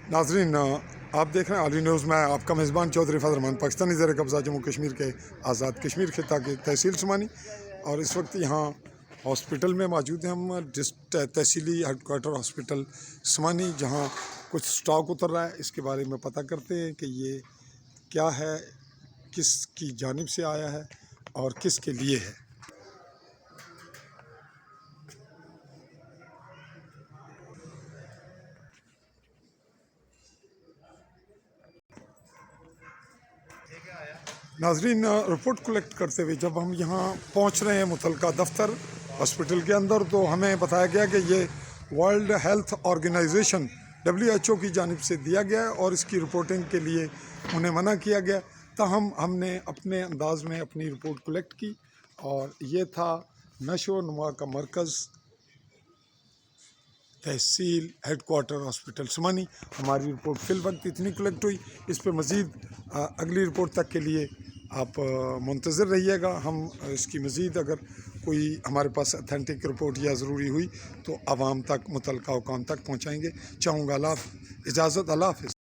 नाजरीन, आप देख रहे हैं आली न्यूज़ में आपका मेज़बान चौधरी फजल रहमान। पाकिस्तानी ज़ेर कब्ज़ा जम्मू कश्मीर के आज़ाद कश्मीर खिता की तहसील समानी, और इस वक्त यहाँ हॉस्पिटल में मौजूद हैं हम, तहसीली हेडकोार्टर हॉस्पिटल समानी, जहाँ कुछ स्टॉक उतर रहा है। इसके बारे में पता करते हैं कि ये क्या है, किसकी जानिब से आया है और किसके लिए है। नाजरीन, रिपोर्ट कलेक्ट करते हुए जब हम यहाँ पहुँच रहे हैं मुतलका दफ्तर हॉस्पिटल के अंदर, तो हमें बताया गया कि ये वर्ल्ड हेल्थ ऑर्गेनाइजेशन WHO की जानिब से दिया गया है और इसकी रिपोर्टिंग के लिए उन्हें मना किया गया। ताहम हमने अपने अंदाज में अपनी रिपोर्ट कलेक्ट की, और ये था नशो नुमा का मरकज़ तहसील हेडकोार्टर हॉस्पिटल समानी। हमारी रिपोर्ट फिल वक्त इतनी कलेक्ट हुई। इस पर मज़ीद अगली रिपोर्ट तक के लिए आप मुंतज़िर रहिएगा। हम इसकी मज़ीद अगर कोई हमारे पास अथेंटिक रिपोर्ट या ज़रूरी हुई तो आवाम तक, मुतलका हुकाम तक पहुँचाएँगे। चाहूँगा इजाज़त, अल्लाह हाफ़िज़।